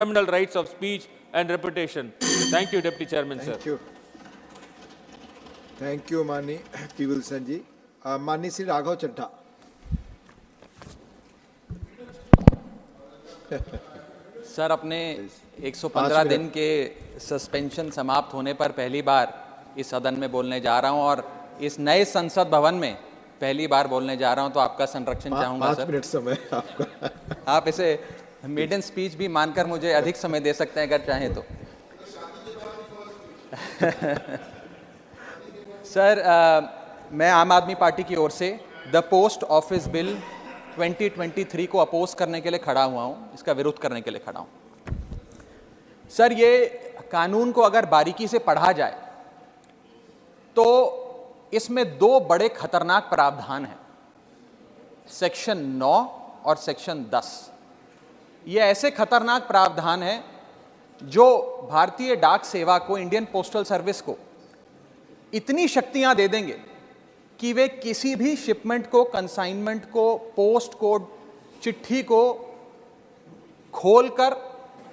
fundamental rights of speech and reputation. Thank you, Deputy Chairman, sir. Thank you. Thank you, Mani P. Wilson ji. Mani Sri Raghav Chadha. Sir, अपने 115 दिन के suspension समाप्त होने पर पहली बार इस सदन में बोलने जा रहा हूं और इस नए संसद भवन में पहली बार बोलने जा रहा हूं, तो आपका संरक्षण चाहूंगा सर। 5 मिनट समय आपका। आप इसे मेडन स्पीच भी मानकर मुझे अधिक समय दे सकते हैं अगर चाहें तो। सर, मैं आम आदमी पार्टी की ओर से द पोस्ट ऑफिस बिल 2023 को अपोज करने के लिए खड़ा हुआ हूं, इसका विरोध करने के लिए खड़ा हूं। सर, ये कानून को अगर बारीकी से पढ़ा जाए तो इसमें 2 बड़े खतरनाक प्रावधान हैं, सेक्शन 9 और सेक्शन 10। ये ऐसे खतरनाक प्रावधान हैं जो भारतीय डाक सेवा को, इंडियन पोस्टल सर्विस को इतनी शक्तियां दे देंगे कि वे किसी भी शिपमेंट को, कंसाइनमेंट को, पोस्ट कोड, चिट्ठी को खोलकर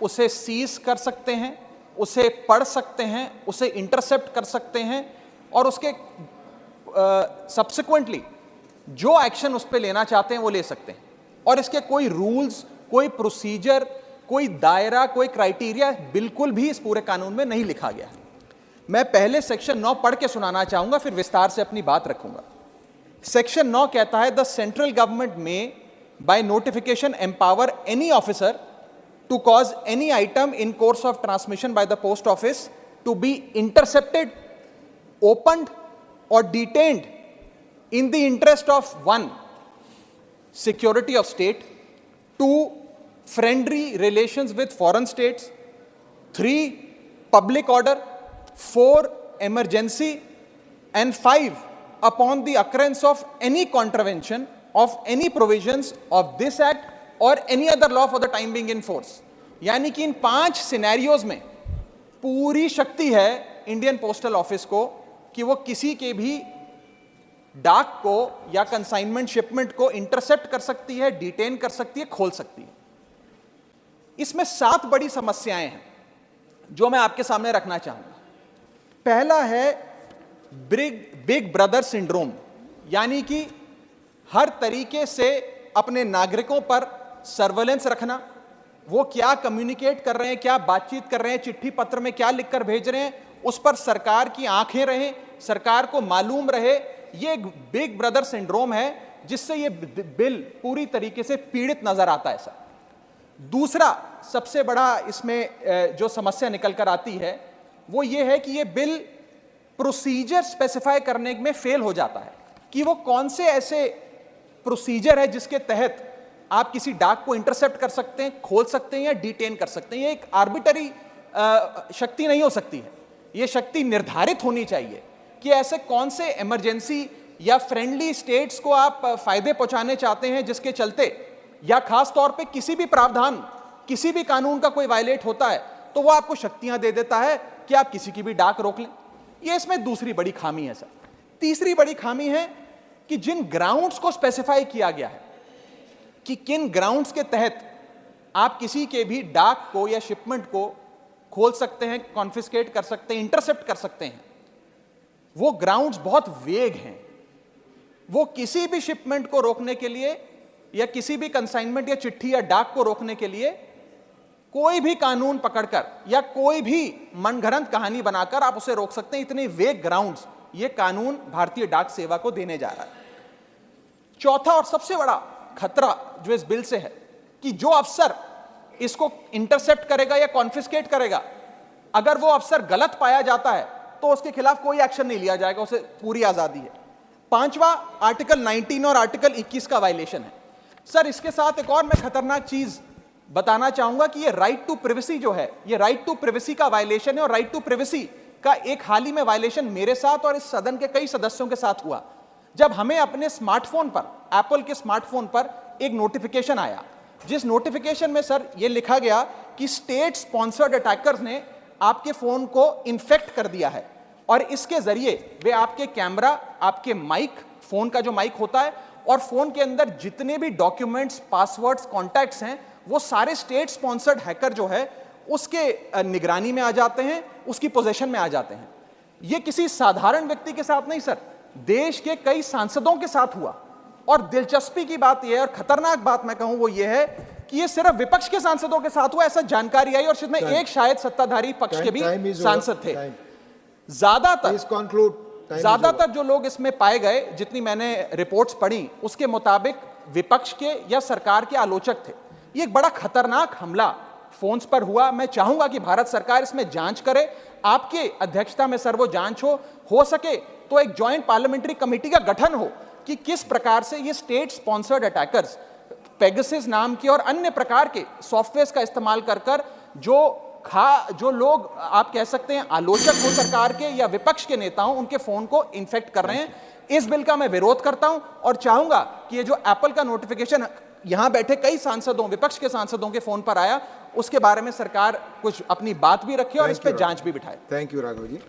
उसे सीज कर सकते हैं, उसे पढ़ सकते हैं, उसे इंटरसेप्ट कर सकते हैं और उसके सब्सिक्वेंटली जो एक्शन उस पर लेना चाहते हैं वो ले सकते हैं। और इसके कोई रूल्स, कोई प्रोसीजर, कोई दायरा, कोई क्राइटेरिया बिल्कुल भी इस पूरे कानून में नहीं लिखा गया है। मैं पहले सेक्शन 9 पढ़ के सुनाना चाहूंगा, फिर विस्तार से अपनी बात रखूंगा। सेक्शन 9 कहता है, the central government may by notification empower any officer to cause any item in course of transmission by the post office to be intercepted, opened or detained in the interest of 1, security of state, 2, friendly relations with foreign states, 3, public order, 4, emergency, and 5, upon the occurrence of any contravention of any provisions of this act or any other law for the time being in force। यानी कि इन 5 scenarios में पूरी शक्ति है Indian postal office को कि वो किसी के भी डाक को या कंसाइनमेंट शिपमेंट को इंटरसेप्ट कर सकती है, डिटेन कर सकती है, खोल सकती है। इसमें 7 बड़ी समस्याएं हैं जो मैं आपके सामने रखना चाहूंगा। पहला है बिग ब्रदर सिंड्रोम, यानी कि हर तरीके से अपने नागरिकों पर सर्वेलेंस रखना, वो क्या कम्युनिकेट कर रहे हैं, क्या बातचीत कर रहे हैं, चिट्ठी पत्र में क्या लिखकर भेज रहे हैं, उस पर सरकार की आंखें रहें, सरकार को मालूम रहे। ये एक बिग ब्रदर सिंड्रोम है जिससे ये बिल पूरी तरीके से पीड़ित नजर आता है सर। दूसरा सबसे बड़ा इसमें जो समस्या निकल कर आती है वो ये है कि ये बिल प्रोसीजर स्पेसिफाई करने में फेल हो जाता है कि वो कौन से ऐसे प्रोसीजर है जिसके तहत आप किसी डाक को इंटरसेप्ट कर सकते हैं, खोल सकते हैं या डिटेन कर सकते हैं। ये एक आर्बिटरी शक्ति नहीं हो सकती है, ये शक्ति निर्धारित होनी चाहिए कि ऐसे कौन से इमरजेंसी या फ्रेंडली स्टेट्स को आप फायदे पहुंचाने चाहते हैं जिसके चलते, या खास तौर पे किसी भी प्रावधान, किसी भी कानून का कोई वायलेट होता है तो वो आपको शक्तियां दे देता है कि आप किसी की भी डाक रोक लें। ये इसमें दूसरी बड़ी खामी है सर। तीसरी बड़ी खामी है कि जिन ग्राउंड्स को स्पेसिफाई किया गया है कि किन ग्राउंड्स के तहत आप किसी के भी डाक को या शिपमेंट को खोल सकते हैं, कॉन्फिस्केट कर सकते हैं, इंटरसेप्ट कर सकते हैं, वो ग्राउंड्स बहुत वेग हैं। वो किसी भी शिपमेंट को रोकने के लिए या किसी भी कंसाइनमेंट या चिट्ठी या डाक को रोकने के लिए कोई भी कानून पकड़कर या कोई भी मनगढ़ंत कहानी बनाकर आप उसे रोक सकते हैं। इतने वेग ग्राउंड्स ये कानून भारतीय डाक सेवा को देने जा रहा है। चौथा और सबसे बड़ा खतरा जो इस बिल से है कि जो अफसर इसको इंटरसेप्ट करेगा या कॉन्फिस्केट करेगा, अगर वो अफसर गलत पाया जाता है तो उसके खिलाफ कोई एक्शन नहीं लिया जाएगा, उसे पूरी आजादी है। 5वां आर्टिकल 19 और आर्टिकल 21 का वायलेशन है सर। इसके साथ एक और मैं खतरनाक चीज बताना चाहूंगा कि ये राइट टू प्रिवेसी जो है, ये राइट टू प्रिवेसी का वायलेशन है। और राइट टू प्रिवेसी का एक हाल ही में वायलेशन मेरे साथ और इस सदन के कई सदस्यों के साथ हुआ, जब हमें अपने स्मार्टफोन पर, एप्पल के स्मार्टफोन पर एक नोटिफिकेशन आया, जिस नोटिफिकेशन में सर ये लिखा गया कि स्टेट स्पॉन्सर्ड अटैकर्स ने आपके फोन को इन्फेक्ट कर दिया है और इसके जरिए वे आपके कैमरा, आपके माइक, फोन का जो माइक होता है और फोन के अंदर जितने भी डॉक्यूमेंट्स, पासवर्ड्स, कॉन्टैक्ट्स हैं वो सारे स्टेट स्पॉन्सर्ड हैकर जो है उसके निगरानी में आ जाते हैं, उसकी पोजीशन में आ जाते हैं। ये किसी साधारण व्यक्ति के साथ नहीं सर, देश के कई सांसदों के साथ हुआ। और दिलचस्पी की बात यह है, और खतरनाक बात मैं कहूं वो ये है कि ये सिर्फ विपक्ष के सांसदों के साथ हुआ, ऐसा जानकारी आई, और इसमें एक शायद सत्ताधारी पक्ष के भी सांसद थे। ज्यादातर जो लोग इसमें पाए गए, जितनी मैंने रिपोर्ट्स पढ़ी, उसके मुताबिक विपक्ष के या सरकार के आलोचक थे। ये एक बड़ा खतरनाक हमला फोन्स पर हुआ। मैं चाहूंगा कि भारत सरकार इसमें जांच करे, आपके अध्यक्षता में सर वो जांच हो सके तो एक ज्वाइंट पार्लियामेंट्री कमेटी का गठन हो कि किस प्रकार से ये स्टेट स्पॉन्सर्ड अटैकर्स पेगासस नाम के और अन्य प्रकार के सॉफ्टवेयर का इस्तेमाल कर जो लोग आप कह सकते हैं आलोचक हो सरकार के या विपक्ष के नेताओं, उनके फोन को इन्फेक्ट कर रहे हैं। इस बिल का मैं विरोध करता हूं और चाहूंगा कि ये जो एप्पल का नोटिफिकेशन यहां बैठे कई सांसदों, विपक्ष के सांसदों के फोन पर आया, उसके बारे में सरकार कुछ अपनी बात भी रखे और इस पर जांच भी बिठाए। Thank you Raghav ji.